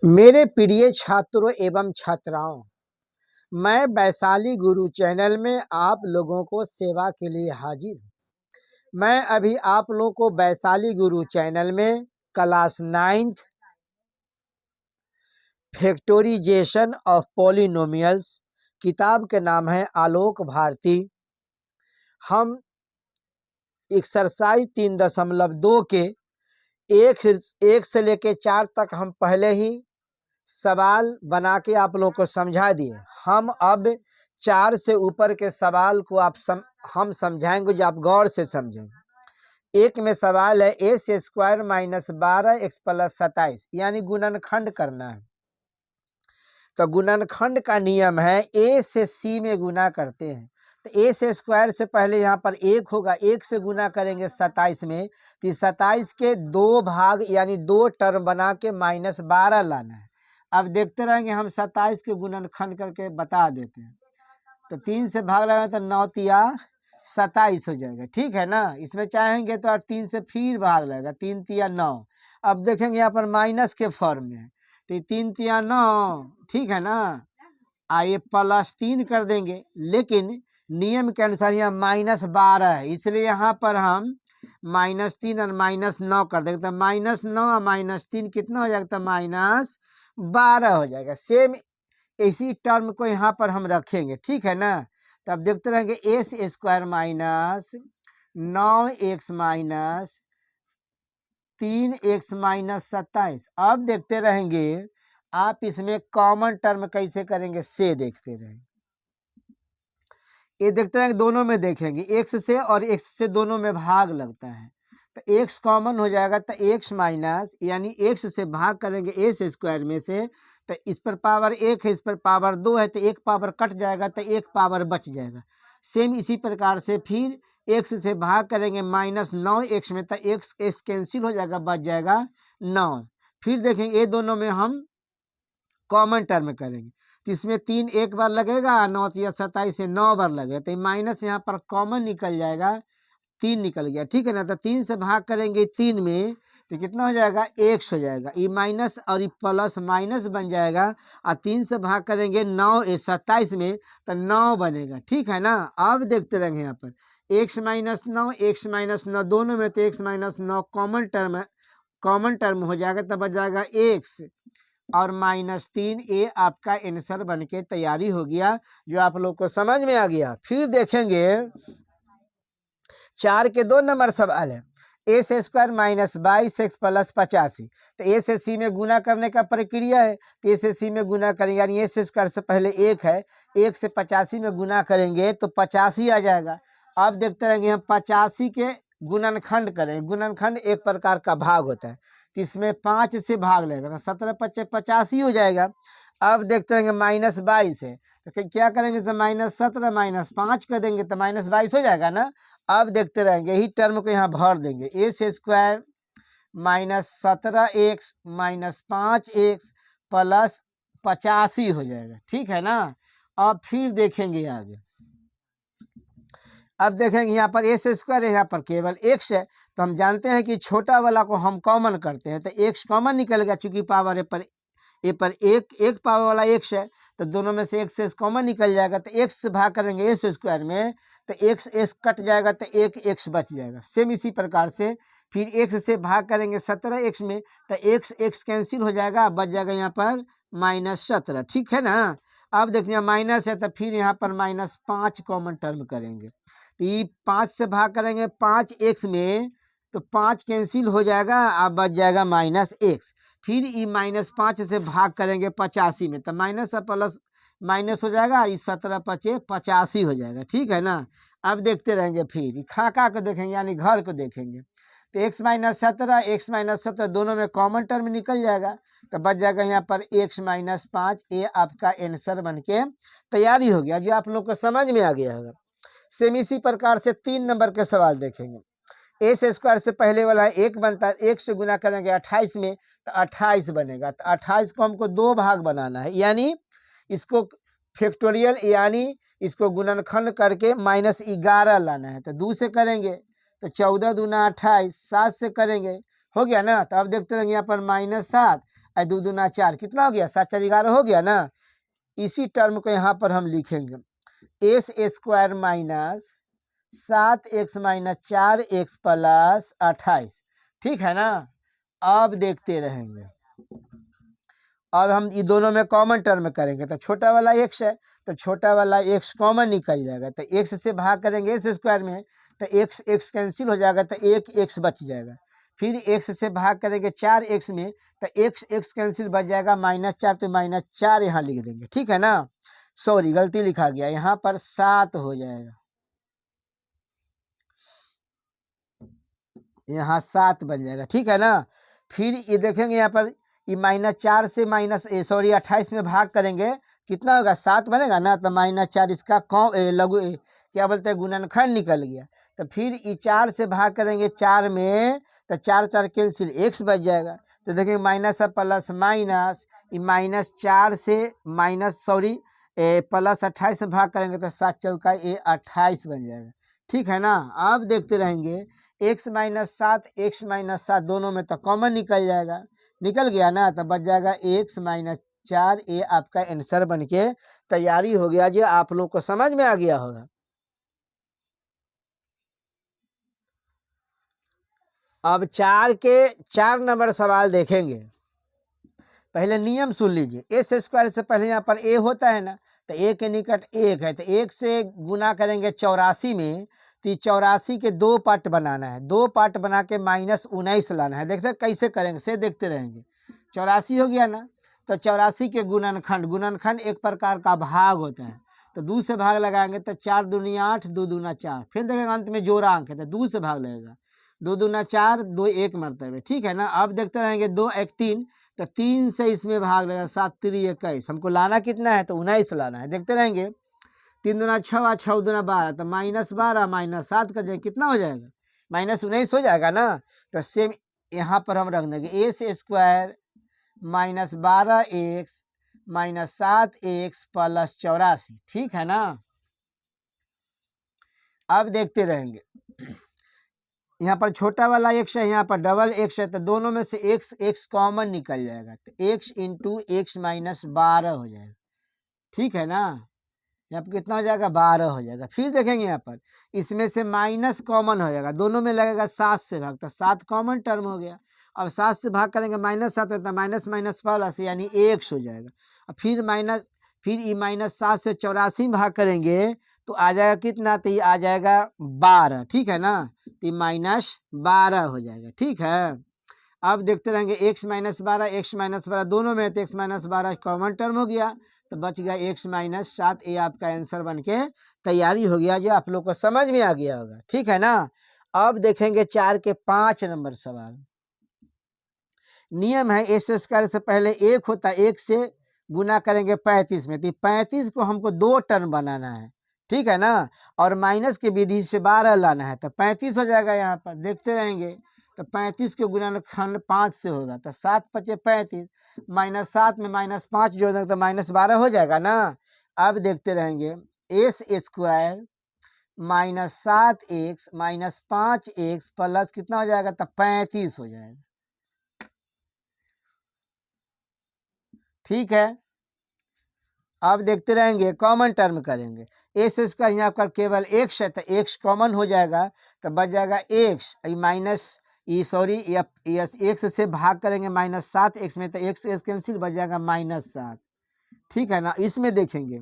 मेरे प्रिय छात्रों एवं छात्राओं, मैं वैशाली गुरु चैनल में आप लोगों को सेवा के लिए हाजिर हूँ। मैं अभी आप लोगों को वैशाली गुरु चैनल में class 9th factorisation of polynomials किताब के नाम है आलोक भारती। हम एक्सरसाइज 3.2 के एक से लेके 4 तक हम पहले ही सवाल बना के आप लोगों को समझा दिए। हम अब 4 से ऊपर के सवाल को हम समझाएंगे जो आप गौर से समझेंगे। एक में सवाल है ए से स्क्वायर माइनस 12x प्लस 27 यानी गुणनखंड करना है। तो गुणनखंड का नियम है ए से सी में गुना करते हैं। तो ए से स्क्वायर से पहले यहाँ पर 1 होगा, 1 से गुना करेंगे 27 में, तो 27 के 2 भाग यानी 2 टर्म बना के माइनस 12 लाना है। अब देखते रहेंगे हम 27 के गुणनखंड करके बता देते हैं। तो 3 से भाग लगाएंगे तो 9 तिया 27 हो जाएगा, ठीक है ना। इसमें चाहेंगे तो 3 से फिर भाग लगेगा, 3 तिया 9। अब देखेंगे यहाँ पर माइनस के फॉर्म में है, तो 3 तिया 9, ठीक है ना। आइए प्लस 3 कर देंगे, लेकिन नियम के अनुसार यहाँ माइनस 12 है, इसलिए यहाँ पर हम -3 और -9 कर देंगे। तो -9 और -3 कितना हो जाएगा, तो -12 हो जाएगा। सेम इसी टर्म को यहाँ पर हम रखेंगे, ठीक है ना। तो अब देखते रहेंगे ए से square minus 9x minus 3x minus 27। अब देखते रहेंगे आप इसमें कॉमन टर्म कैसे करेंगे, से देखते रहेंगे। ये देखते हैं दोनों में देखेंगे, x से और x से दोनों में भाग लगता है, तो x कॉमन हो जाएगा। तो x माइनस यानी x से भाग करेंगे ए से स्क्वायर में से, तो इस पर पावर 1 है, इस पर पावर 2 है, तो एक पावर कट जाएगा तो एक पावर बच जाएगा। सेम इसी प्रकार से फिर x से भाग करेंगे -9x में, तो x कैंसिल हो जाएगा, बच जाएगा 9। फिर देखेंगे ये दोनों में हम कॉमन टर्म करेंगे, तो इसमें 3 एक बार लगेगा, 9 या 27 से 9 बार लगेगा, तो माइनस यहाँ पर कॉमन निकल जाएगा, 3 निकल गया, ठीक है ना। तो 3 से भाग करेंगे 3 में, तो कितना हो जाएगा, x हो जाएगा। ये माइनस और ये प्लस माइनस बन जाएगा, और 3 से भाग करेंगे 27 में, तो 9 बनेगा, ठीक है ना। अब देखते रहेंगे यहाँ पर x माइनस 9 दोनों में, तो x माइनस 9 कॉमन टर्म हो जाएगा, तब बच जाएगा x और -3। ये आपका आंसर बन के तैयारी हो गया, जो आप लोग को समझ में आ गया। फिर देखेंगे 4 के 2 नंबर सवाल है ए से स्क्वायर माइनस 22x प्लस 85। तो ए से सी में गुना करने का प्रक्रिया है, तो ए से सी में गुना करेंगे, यानी ए से स्क्वायर से पहले 1 है, 1 से 85 में गुना करेंगे तो 85 आ जाएगा। अब देखते रहेंगे हम 85 के गुणनखंड करेंगे। गुणनखंड एक प्रकार का भाग होता है, तो इसमें 5 से भाग लगेगा, 17 × 85 हो जाएगा। अब देखते रहेंगे -22 है, तो क्या करेंगे, तो -17 -5 कर देंगे, तो -22 हो जाएगा ना। अब देखते रहेंगे यही टर्म को यहाँ भर देंगे, ए से स्क्वायर -17x -5x प्लस 85 हो जाएगा, ठीक है ना। अब फिर देखेंगे आगे, अब देखेंगे यहाँ पर ए से स्क्वायर है, यहाँ पर केवल x है, तो हम जानते हैं कि छोटा वाला को हम कॉमन करते हैं, तो x कॉमन निकलेगा, चूंकि पावर ए पर एक पावर वाला x है, तो दोनों में से x कॉमन निकल जाएगा, तो x से भाग करेंगे ए से स्क्वायर में, तो x कट जाएगा, तो एक x बच जाएगा। सेम इसी प्रकार से फिर x से भाग करेंगे 17x में, तो x कैंसिल हो जाएगा, बच जाएगा यहाँ पर -17, ठीक है ना। अब देखिए माइनस है, तो फिर यहाँ पर -5 कॉमन टर्म करेंगे, तो ये 5 से भाग करेंगे 5x में, तो 5 कैंसिल हो जाएगा, अब बच जाएगा -x। फिर ये -5 से भाग करेंगे 85 में, तो माइनस और प्लस माइनस हो जाएगा, इस 17 × 85 हो जाएगा, ठीक है ना। अब देखते रहेंगे फिर खाका को देखेंगे, यानी घर को देखेंगे, तो x -17 दोनों में कॉमन टर्म निकल जाएगा, तो बच जाएगा यहाँ पर x -5। ये आपका आंसर बन के तैयारी हो गया, जो आप लोग को समझ में आ गया होगा। सेम इसी प्रकार से 3 नंबर के सवाल देखेंगे। ए से स्क्वायर से पहले वाला 1 बनता है, 1 से गुना करेंगे 28 में, तो 28 बनेगा। तो 28 को हमको 2 भाग बनाना है, यानी इसको फैक्टोरियल यानी इसको गुणनखंड करके -11 लाना है। तो 2 से करेंगे तो 14 दूना 28, 7 से करेंगे, हो गया ना। तो अब देखते रहेंगे यहाँ पर -7, आई 2 दूना 4, कितना हो गया 7 4 11 हो गया ना। इसी टर्म को यहाँ पर हम लिखेंगे S square minus 7x minus 4x plus 28, ठीक है ना। अब देखते रहेंगे, अब हम ये दोनों में कॉमन टर्म करेंगे तो छोटा वाला x है तो छोटा वाला x कॉमन निकल जाएगा, तो x से भाग करेंगे एस स्क्वायर में तो x x कैंसिल हो जाएगा तो एक x बच जाएगा। फिर x से भाग करेंगे 4x में तो x x कैंसिल बच जाएगा -4, तो -4 यहाँ लिख देंगे, ठीक है ना। सॉरी गलती लिखा गया, यहाँ पर 7 हो जाएगा, यहाँ 7 बन जाएगा, ठीक है ना। फिर ये देखेंगे यहाँ पर ये -4 से सॉरी 28 में भाग करेंगे कितना होगा 7 बनेगा ना, तो -4 इसका लघु क्या बोलते हैं गुणनखंड निकल गया। तो फिर ये 4 से भाग करेंगे 4 में तो 4 4 कैंसिल x बच जाएगा। तो देखेंगे माइनस प्लस माइनस, ये -4 से प्लस 28 में भाग करेंगे तो 7 चौका 28 बन जाएगा, ठीक है ना। अब देखते रहेंगे x माइनस 7 दोनों में तो कॉमन निकल जाएगा, निकल गया ना, तो बच जाएगा x माइनस 4, ये आपका आंसर बन के तैयारी हो गया, जो आप लोग को समझ में आ गया होगा। अब 4 नंबर सवाल देखेंगे। पहले नियम सुन लीजिए, एस स्क्वायर से पहले यहाँ पर ए होता है ना, तो ए के निकट 1 है तो 1 से गुना करेंगे 84 में, तो 84 के 2 पार्ट बनाना है, 2 पार्ट बना के -19 लाना है। देखते कैसे करेंगे से देखते रहेंगे। 84 हो गया ना, तो 84 के गुणनखंड एक प्रकार का भाग होता है, तो 2 से भाग लगाएंगे तो 4 दूनी 8, 2 दूना 4, फिर देखेंगे अंत में जोड़ा अंक है तो 2 से भाग लगेगा, 2 दूना 4, 2 1 मरतबे, ठीक है ना। अब देखते रहेंगे 2 1 3, तो 3 से इसमें भाग लगेगा, 7 3 21, हमको लाना कितना है तो 19 लाना है। देखते रहेंगे 3 दूना 6, 6 दूना 12, तो -12 -7 का जगह कितना हो जाएगा -19 हो जाएगा ना। तो सेम यहाँ पर हम रख देंगे S square -12x -7x plus 84, ठीक है ना। अब देखते रहेंगे यहाँ पर छोटा वाला x है, यहाँ पर डबल x है, तो दोनों में से x कॉमन निकल जाएगा, तो x इंटू x -12 हो जाएगा, ठीक है ना। यहाँ पर कितना हो जाएगा 12 हो जाएगा। फिर देखेंगे यहाँ पर इसमें से माइनस कॉमन हो जाएगा, दोनों में लगेगा 7 से भाग, तो 7 कॉमन टर्म हो गया। अब 7 से भाग करेंगे -7 है तो माइनस माइनस प्लस यानी x हो जाएगा। और फिर ये -7 से 84 में भाग करेंगे तो आ जाएगा कितना, तो ये आ जाएगा 12, ठीक है ना, तो -12 हो जाएगा, ठीक है। अब देखते रहेंगे x -12 दोनों में, तो x -12 कॉमन टर्म हो गया, तो बच गया x -7, ये आपका आंसर बन के तैयारी हो गया, जो आप लोग को समझ में आ गया होगा, ठीक है ना। अब देखेंगे 4 के 5 नंबर सवाल। नियम है एस स्क्वायर से पहले 1 होता है, 1 से गुना करेंगे 35 में, तो 35 को हमको 2 टर्म बनाना है, ठीक है ना, और माइनस की विधि से 12 लाना है, तो 35 हो जाएगा। यहाँ पर देखते रहेंगे तो 35 के गुणनखंड 5 से होगा, तो 7 5 35, -7 में -5 जोड़ देंगे तो -12 हो जाएगा ना। अब देखते रहेंगे S square -7x -5x plus कितना हो जाएगा, तो 35 हो जाएगा, ठीक है। अब देखते रहेंगे कॉमन टर्म करेंगे, एस स्क्वायर यहाँ पर केवल x है तो x कॉमन हो जाएगा, तो बच जाएगा x x से भाग करेंगे -7x में, तो x कैंसिल बच जाएगा -7, ठीक है ना। इसमें देखेंगे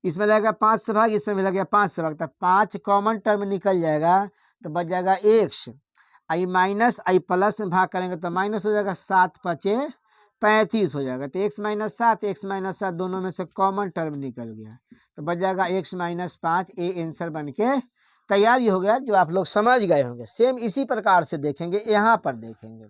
इसमें लगेगा 5 से भाग, इसमें लगेगा 5 से भाग, तो 5 कॉमन टर्म निकल जाएगा, तो बच जाएगा x, आई माइनस आई प्लस में भाग करेंगे तो माइनस हो जाएगा, 7 5 35 हो जाएगा, तो x -7 दोनों में से कॉमन टर्म निकल गया, तो बच जाएगा x -5, ये आंसर बन के तैयारी हो गया, जो आप लोग समझ गए होंगे। सेम इसी प्रकार से देखेंगे, यहाँ पर देखेंगे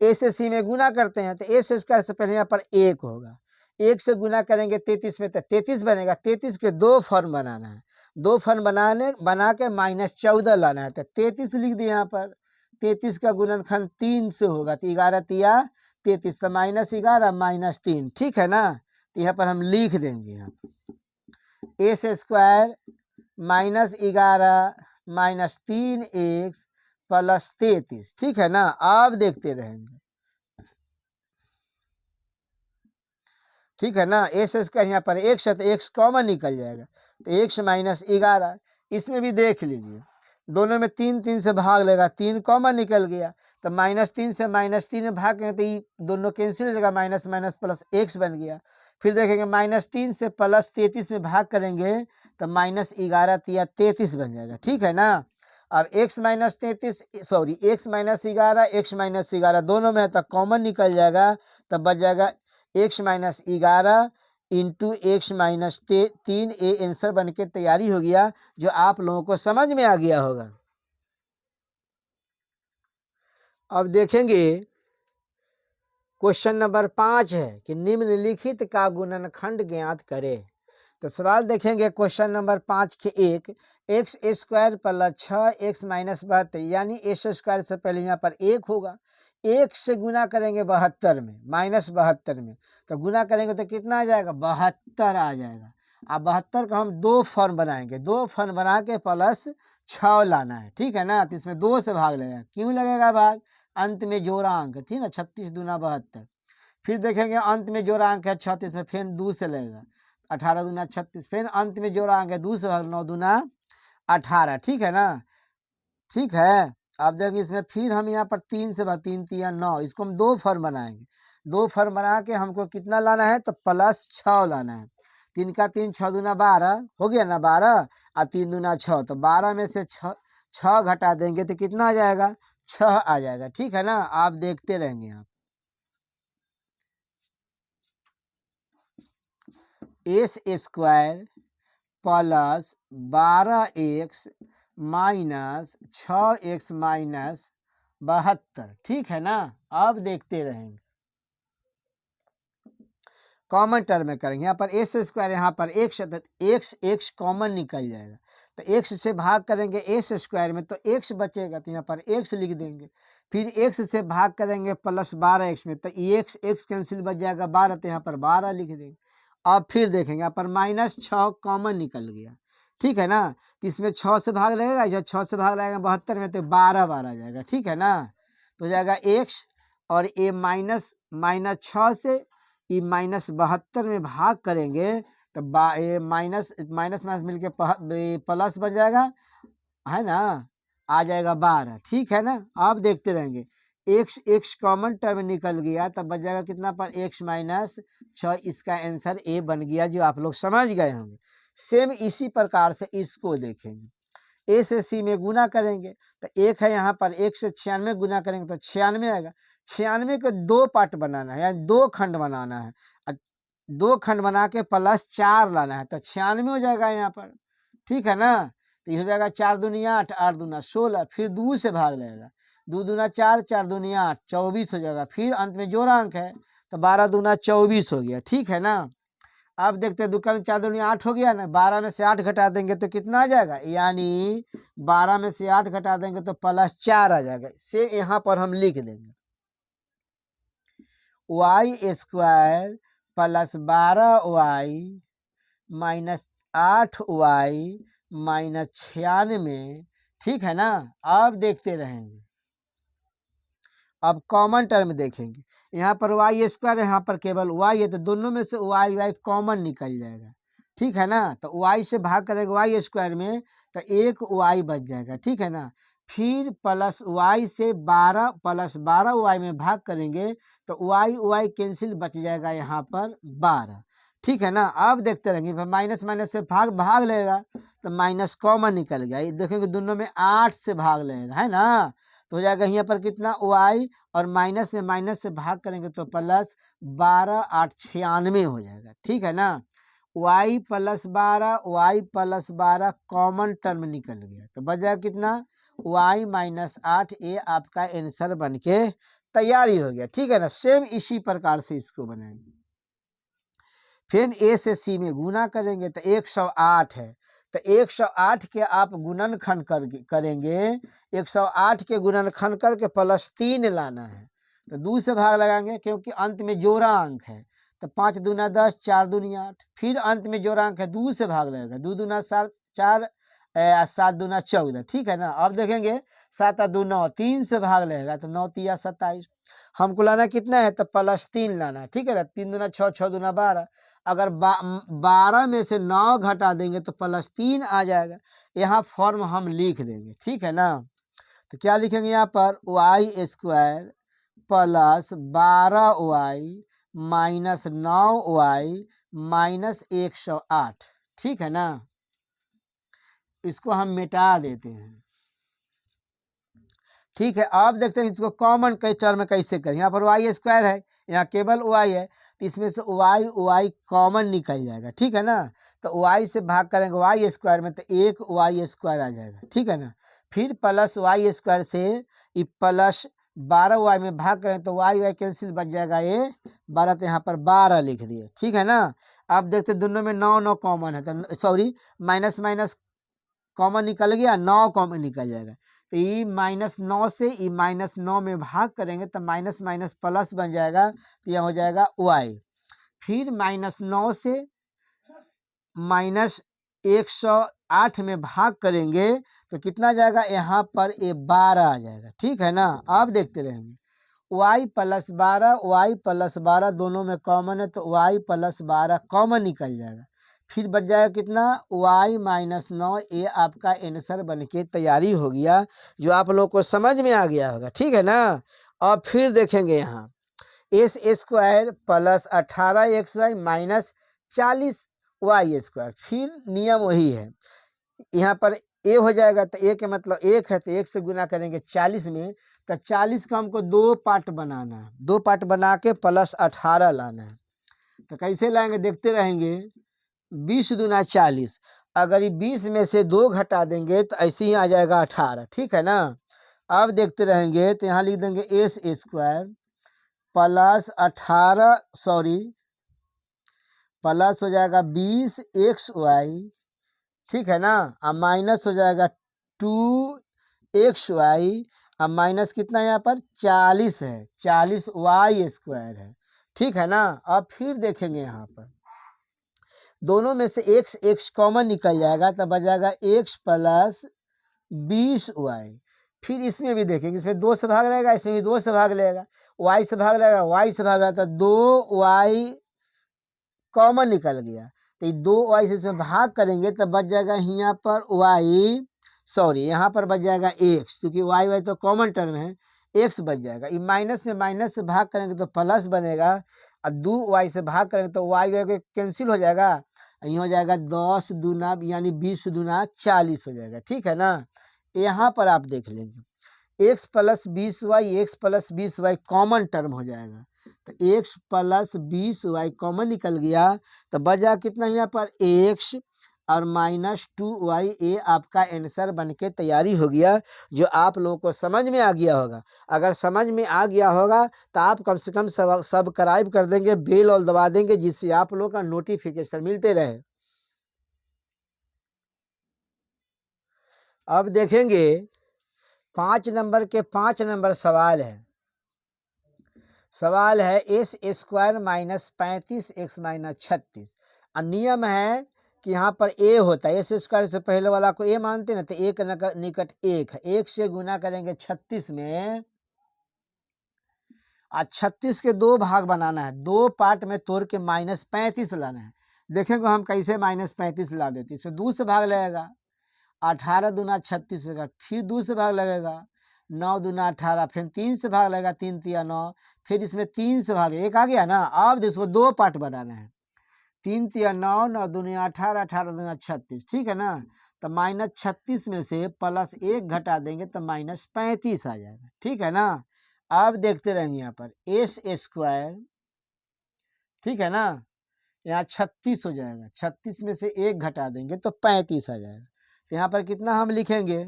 a से c में गुना करते हैं, तो a से स्क्वायर से पहले यहाँ पर 1 होगा, 1 से गुना करेंगे 33 में तो 33 बनेगा, 33 के 2 फॉर्म बनाना है, 2 फॉर्म बना के -14 लाना है, तो 33 लिख दिए यहाँ पर। 33 का गुणनखंड 3 से होगा, तो 11 तिया 33, तो -11 -3, ठीक है ना। तो यहाँ पर हम लिख देंगे यहाँ एस स्क्वायर -11 -3x प्लस 33, ठीक है ना। अब देखते रहेंगे ठीक है ना। ए स्क्वायर यहाँ पर एक्स है तो एक्स कॉमन निकल जाएगा, तो एक्स माइनस 11। इसमें भी देख लीजिए दोनों में 3 3 से भाग लेगा, 3 कॉमन निकल गया, तो -3 से -3 में भाग करेंगे तो ये दोनों कैंसिल हो जाएगा, माइनस माइनस प्लस एक्स बन गया। फिर देखेंगे -3 से +33 में भाग करेंगे तो -11 या 33 बन जाएगा, ठीक है ना। अब x minus 33 sorry x minus 11 x minus 11 दोनों में है तो कॉमन निकल जाएगा, तब बच जाएगा x minus 11 into x minus 3। ये आंसर बन के तैयारी हो गया, जो आप लोगों को समझ में आ गया होगा। अब देखेंगे क्वेश्चन नंबर 5 है कि निम्नलिखित का गुणनखंड ज्ञात करे। तो सवाल देखेंगे क्वेश्चन नंबर 5 के एक, x square plus 6 x minus 72, यानी एस स्क्वायर से पहले यहाँ पर 1 होगा, 1 से गुना करेंगे 72 में, -72 में, तो गुना करेंगे तो कितना आ जाएगा, 72 आ जाएगा। अब 72 को हम 2 फॉर्म बनाएंगे, 2 फॉर्म बना के प्लस 6 लाना है, ठीक है ना। तो इसमें 2 से भाग लगेगा, क्यों लगेगा भाग, अंत में जोड़ा अंक, ठीक ना, 36 दूना 72। फिर देखेंगे अंत में जोड़ा अंक है 36 में, फिर 2 से लगेगा, 18 दूना 36, फिर अंत में जोड़ा अंक है 2 से भाग 9 दूना 18, ठीक है ना, ठीक है। अब देखेंगे इसमें फिर हम यहाँ पर 3 से भाग, 3 3 9, इसको हम 2 फॉर्म बनाएंगे, 2 फॉर्म बना के हमको कितना लाना है, तो +6 लाना है। 3 का 3 6 दूना 12 हो गया ना, 12 और 3 दूना 6, तो 12 में से 6 घटा देंगे तो कितना आ जाएगा, 6 आ जाएगा, ठीक है ना। आप देखते रहेंगे आप S square plus 12x minus 6x minus 72, ठीक है ना। अब देखते रहेंगे, कॉमन टर्म में करेंगे, यहाँ पर एस स्क्वायर, यहाँ पर एक्स, एक्स कॉमन निकल जाएगा, तो एक्स से भाग करेंगे एस स्क्वायर में तो एक्स बचेगा, तो यहाँ पर एक्स लिख देंगे। फिर एक्स से भाग करेंगे प्लस 12x में, तो एक्स कैंसिल बच जाएगा 12, तो यहाँ पर 12 लिख देंगे। अब फिर देखेंगे यहाँ पर -6 कॉमन निकल गया, ठीक है ना, तो इसमें 6 से भाग लगेगा, जब 6 से भाग लगेगा 72 में तो 12 12 जाएगा, ठीक है ना। तो हो जाएगा x, और ये -6 से ये -72 में भाग करेंगे तो ये माइनस माइनस मिलके प्लस बन जाएगा, है ना, आ जाएगा 12, ठीक है ना। अब देखते रहेंगे x कॉमन टर्म निकल गया, तब बच जाएगा कितना पर x माइनस 6, इसका आंसर ए बन गया, जो आप लोग समझ गए होंगे। सेम इसी प्रकार से इसको देखेंगे, ए से सी में गुना करेंगे तो 1 है, यहाँ पर 1 से 96 गुना करेंगे तो 96 आएगा। 96 के 2 पार्ट बनाना है, यानी 2 खंड बनाना है, 2 खंड बना के +4 लाना है, तो 96 हो जाएगा यहाँ पर, ठीक है ना। तो ये हो जाएगा 4 दूनी 8, 8 दूना 16, फिर 2 से भाग लगेगा, 2 दूना 4, 4 दूनी 8, 24 हो जाएगा। फिर अंत में जोड़ा अंक है तो 12 दूना 24 हो गया, ठीक है ना। अब देखते हैं, 2 का 4 दूनी 8 हो गया ना, 12 में से 8 घटा देंगे तो कितना आ जाएगा, यानी 12 में से 8 घटा देंगे तो +4 आ जाएगा। सेम यहाँ पर हम लिख देंगे y square plus 12y minus 8y minus 96, ठीक है ना। अब देखते रहेंगे, अब कॉमन टर्म देखेंगे, यहाँ पर y स्क्वायर, यहाँ पर केवल y है, तो दोनों में से y कॉमन निकल जाएगा, ठीक है ना। तो y से भाग करेंगे y स्क्वायर में तो 1 y बच जाएगा, ठीक है ना। फिर प्लस y से 12 प्लस 12y में भाग करेंगे तो y कैंसिल बच जाएगा यहाँ पर 12, ठीक है ना। अब देखते रहेंगे, माइनस माइनस से भाग लगेगा तो माइनस कॉमन निकल गया, ये देखेंगे दोनों में 8 से भाग लगेगा, है ना। तो हो जाएगा यहाँ पर कितना y, और माइनस में माइनस से भाग करेंगे तो प्लस 12 8 96 हो जाएगा, ठीक है ना। y प्लस 12 कॉमन टर्म निकल गया, तो बच जाएगा कितना y माइनस 8, ये आपका आंसर बन के तैयारी हो गया, ठीक है ना। सेम इसी प्रकार से इसको बनाएंगे। फिर a से c में गुना करेंगे तो 108 है, तो 108 के आप गुणनखंड करेंगे, 108 के गुणनखंड करके +3 लाना है, तो 2 से भाग लगाएंगे क्योंकि अंत में जोड़ा अंक है, तो 5 दूना 10, 4 दूनी 8, फिर अंत में जोड़ा अंक है 2 से भाग लगेगा, 2 दूना 4, 7 दूना 14, ठीक है ना। अब देखेंगे 7 और 2 9, 3 से भाग लगेगा तो 9 तिया 27। हमको लाना कितना है तो +3 लाना है, ठीक है ना। 3 दूना 6, 6 दूना 12। अगर 12 में से 9 घटा देंगे तो +3 आ जाएगा। यहाँ फॉर्म हम लिख देंगे, ठीक है ना। तो क्या लिखेंगे यहाँ पर y² + 12y -9y -108, ठीक है ना। इसको हम मिटा देते हैं, ठीक है। अब देखते हैं इसको कॉमन कई टर्म में कैसे करें। यहाँ पर y² है, यहाँ केवल y है, तो इसमें से y कॉमन निकल जाएगा, ठीक है ना। तो y से भाग करेंगे y² में तो 1 y² आ जाएगा, ठीक है ना। फिर +y² से ये +12y में भाग करें तो y कैंसिल बच जाएगा, ये 12, तो यहाँ पर 12 लिख दिए, ठीक है ना। अब देखते दोनों में 9 9 कॉमन है, तो सॉरी माइनस माइनस कॉमन निकल गया, 9 कॉमन निकल जाएगा। तो ये -9 से ये -9 में भाग करेंगे तो माइनस माइनस प्लस बन जाएगा, तो यह हो जाएगा y। फिर -9 से -108 में भाग करेंगे तो कितना जाएगा, यहाँ पर ये 12 आ जाएगा, ठीक है ना। अब देखते रहेंगे y + 12 दोनों में कॉमन है तो y + 12 कॉमन निकल जाएगा। फिर बच जाएगा कितना, y -9। ये आपका आंसर बन के तैयारी हो गया, जो आप लोग को समझ में आ गया होगा, ठीक है ना। अब फिर देखेंगे यहाँ s² + 18xy -40y²। फिर नियम वही है, यहाँ पर a हो जाएगा तो a के मतलब 1 है, तो 1 से गुना करेंगे 40 में, तो 40 का हमको 2 पार्ट बनाना है, 2 पार्ट बना के +18 लाना है। तो कैसे लाएंगे देखते रहेंगे। 20 दूना 40, अगर ये 20 में से 2 घटा देंगे तो ऐसे ही आ जाएगा 18, ठीक है ना। अब देखते रहेंगे तो यहाँ लिख देंगे s² + 18 सॉरी प्लस हो जाएगा 20xy, ठीक है ना। अब माइनस हो जाएगा 2xy, अब माइनस कितना यहाँ पर 40 है, 40y² है, ठीक है ना। अब फिर देखेंगे यहाँ पर दोनों में से x कॉमन निकल जाएगा तो बच जाएगा x + 20y। फिर इसमें भी देखेंगे, इसमें 2 से भाग लेगा, इसमें भी 2 से भाग लेगा, y से भाग लेगा, y से भाग लेगा तो 2y कॉमन निकल गया, तो ये 2y से इसमें भाग करेंगे तो बच जाएगा यहाँ पर y, सॉरी यहाँ पर बच जाएगा x, क्योंकि y तो कॉमन टर्म है, x बच जाएगा। ये माइनस में माइनस से भाग करेंगे तो प्लस बनेगा, और 2y से भाग करेंगे तो y कैंसिल हो जाएगा, ये हो जाएगा 10 दूना यानी 20 दूना 40 हो जाएगा, ठीक है ना। यहाँ पर आप देख लेंगे x + 20y कॉमन टर्म हो जाएगा, तो x + 20y कॉमन निकल गया, तो बचा कितना यहाँ पर x और -2y। ये आपका आंसर बन के तैयारी हो गया, जो आप लोगों को समझ में आ गया होगा। अगर समझ में आ गया होगा तो आप कम से कम सब्सक्राइब कर देंगे, बेल और दबा देंगे, जिससे आप लोगों का नोटिफिकेशन मिलते रहे। अब देखेंगे 5 नंबर के 5 नंबर सवाल है। सवाल है s² -35x -36। नियम है कि यहाँ पर a होता है, s² से पहले वाला को a मानते ना, तो एक निकट 1 है, 1 से गुना करेंगे 36 में, और 36 के 2 भाग बनाना है, 2 पार्ट में तोड़ के -35 लाना है। देखेंगे हम कैसे -35 ला देते। इसमें 2 से भाग लगेगा, 18 दूना 36 होगा, फिर 2 से भाग लगेगा, 9 दूना 18, फिर 3 से भाग लगेगा, 3 तिया 9, फिर इसमें 3 से भाग, एक आ गया ना। अब इसको 2 पार्ट बनाना है, 3 तिया 9, 9 दूनी 18, 18 दूना 36, ठीक है ना। तो -36 में से +1 घटा देंगे तो -35 आ जाएगा, ठीक है ना। अब देखते रहेंगे यहाँ पर s², ठीक है ना, यहाँ 36 हो जाएगा, 36 में से 1 घटा देंगे तो 35 आ जाएगा। तो यहाँ पर कितना हम लिखेंगे,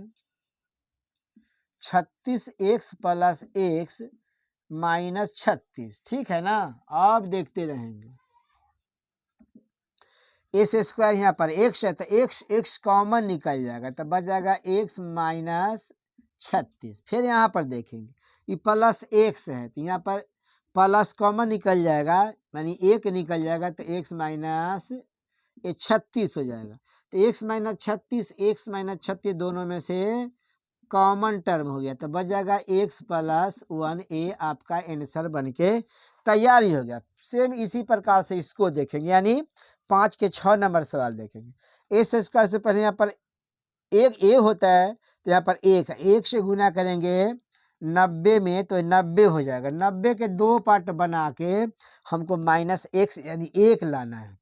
36x + x -36, ठीक है ना। अब देखते रहेंगे s² यहाँ पर x है, तो x कॉमन निकल जाएगा, तो बच जाएगा x -36। फिर यहाँ पर देखेंगे ये +x है, तो यहाँ पर प्लस कॉमन निकल जाएगा, यानी 1 निकल जाएगा, तो x - 36 हो जाएगा। तो एक्स माइनस 36 दोनों में से कॉमन टर्म हो गया, तो बच जाएगा एक्स प्लस 1a आपका आंसर बन के तैयारी हो गया। सेम इसी प्रकार से इसको देखेंगे, यानी 5 के 6 नंबर सवाल देखेंगे। ए स्क्वायर से पहले यहाँ पर एक ए होता है, तो यहाँ पर एक से गुना करेंगे 90 में तो 90 हो जाएगा। 90 के 2 पार्ट बना के हमको माइनस एक्स यानी 1 लाना है,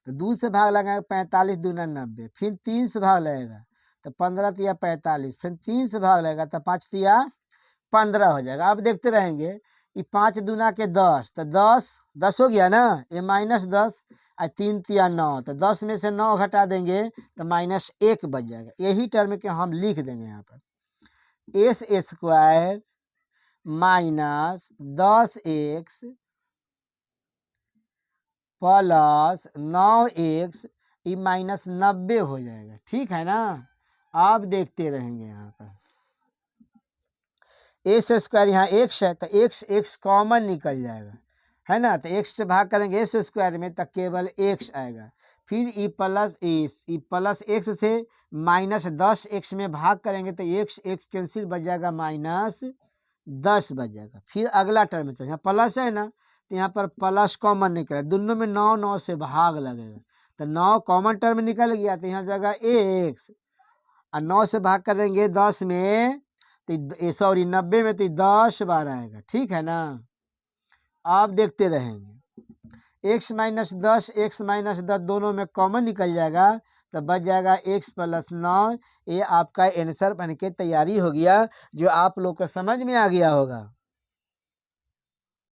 तो 2 से भाग लगाएगा 45 दूना 90, फिर 3 से भाग लगेगा तो 15 तिया 45, फिर 3 से भाग लगेगा तो 5 तिया 15 हो जाएगा। अब देखते रहेंगे ये 5 दूना के 10, तो 10 हो गया ना, ये माइनस 10 और 3 तिया 9, तो 10 में से 9 घटा देंगे तो माइनस 1 बच जाएगा। यही टर्म के हम लिख देंगे यहाँ पर S square minus 10x plus 9x ये माइनस 90 हो जाएगा, ठीक है ना। आप देखते रहेंगे यहाँ पर एस स्क्वायर यहाँ x है, तो x कॉमन निकल जाएगा, है ना। तो x से भाग करेंगे एस स्क्वायर में तो केवल x आएगा, फिर ई प्लस x से माइनस 10x में भाग करेंगे तो x कैंसिल बच जाएगा, माइनस 10 बच जाएगा। फिर अगला टर्म में यहाँ प्लस है ना, तो यहाँ पर प्लस कॉमन निकला, दोनों में 9 से भाग लगेगा, तो 9 कॉमन टर्म निकल गया, तो यहाँ जगह x और 9 से भाग करेंगे 10 में तो सॉरी 90 में तो 10 बार आएगा, ठीक है ना। आप देखते रहेंगे x माइनस 10 दोनों में कॉमन निकल जाएगा, तो बच जाएगा x प्लस 9। ये आपका आंसर बन के तैयारी हो गया, जो आप लोग को समझ में आ गया होगा।